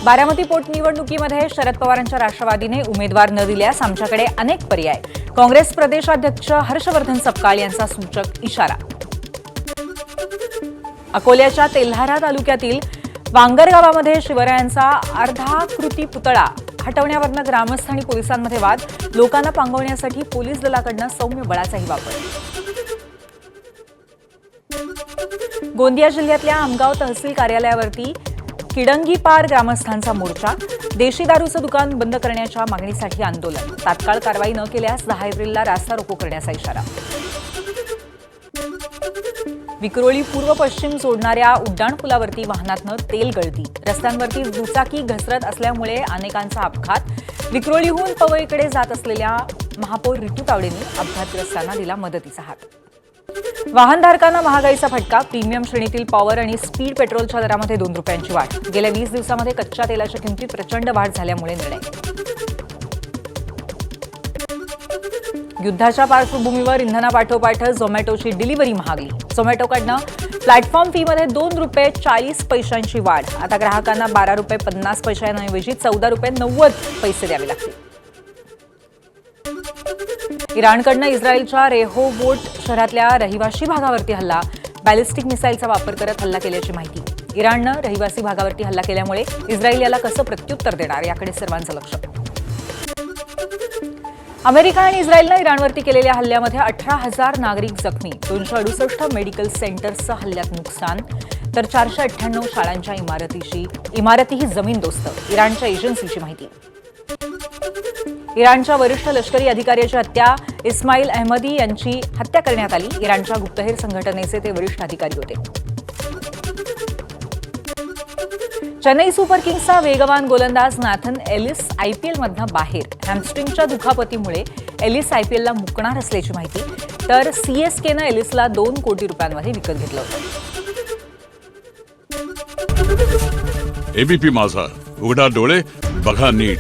बारामती पोटनिवडणुकीमध्ये शरद पवारांच्या राष्ट्रवादीने उमेदवार न दिल्यास आमच्याकडे अनेक पर्याय. काँग्रेस प्रदेशाध्यक्ष हर्षवर्धन सपकाळ यांचा सूचक इशारा. अकोल्याच्या तेल्हारा तालुक्यातील वांगर गावामध्ये शिवरायांचा अर्धाकृती पुतळा हटवण्यावरून ग्रामस्थ आणि पोलिसांमध्ये वाद. लोकांना पांगवण्यासाठी पोलीस दलाकडून सौम्य बळाचाही वापर. गोंदिया जिल्ह्यातल्या आमगाव तहसील कार्यालयावरती किडंगी पार ग्रामस्थांचा मोर्चा. देशी दारूचं दुकान बंद करण्याच्या मागणीसाठी आंदोलन. तात्काळ कारवाई न केल्यास 10 एप्रिलला रास्ता रोको करण्याचा इशारा. विक्रोळी पूर्व पश्चिम जोडणाऱ्या उड्डाणपुलावरती वाहनातनं तेल गळती. रस्त्यांवरती दुचाकी घसरत असल्यामुळे अनेकांचा अपघात. विक्रोळीहून पवईकडे जात असलेल्या महापौर रितू तावडेंनी अपघातग्रस्तांना दिला मदतीचा हात. वाहनधारकांना महागाईचा फटका. प्रीमियम श्रेणीतील पॉवर आणि स्पीड पेट्रोलच्या दरामध्ये 2 रुपयांची वाढ. गेल्या 20 दिवसांमध्ये कच्च्या तेलाच्या किमतीत प्रचंड वाढ झाल्यामुळे निर्णय. युद्धाच्या पार्श्वभूमीवर इंधनापाठोपाठ झोमॅटोची डिलिव्हरी महागली. झोमॅटोकडनं प्लॅटफॉर्म फीमध्ये 2 रुपये 40 पैशांची वाढ. आता ग्राहकांना 12 रुपये 50 पैशांऐवजी 14 रुपये 90 पैसे द्यावे लागतील. इराणकडनं इस्रायलच्या रेहोबोट शहरातल्या रहिवासी भागावरती हल्ला. बॅलिस्टिक मिसाईलचा वापर करत हल्ला केल्याची माहिती. इराणनं रहिवासी भागावरती हल्ला केल्यामुळे इस्रायल याला कसं प्रत्युत्तर देणार याकडे सर्वांचं लक्ष. अमेरिका आणि इस्रायलनं इराणवरती केलेल्या हल्ल्यामध्ये 18,000 नागरिक जखमी. 268 मेडिकल सेंटर्सचं हल्ल्यात नुकसान. तर 498 शाळांच्या इमारतीही जमीनदोस्त. इराणच्या एजन्सीची माहिती. इराणच्या वरिष्ठ लष्करी अधिकाऱ्याची हत्या. इस्माईल अहमदी यांची हत्या करण्यात आली. इराणच्या गुप्तहेर संघटनेचे ते वरिष्ठ अधिकारी होते. चेन्नई सुपर किंग्सचा वेगवान गोलंदाज नॅथन एलिस आयपीएलमधनं बाहेर. हॅमस्ट्रिंगच्या दुखापतीमुळे एलिस आयपीएलला मुकणार असल्याची माहिती. तर सीएसकेनं एलिसला 2 कोटी रुपयांमध्ये विकत घेतलं होतं. एबीपी माझा, उघडा डोळे बघा नीट.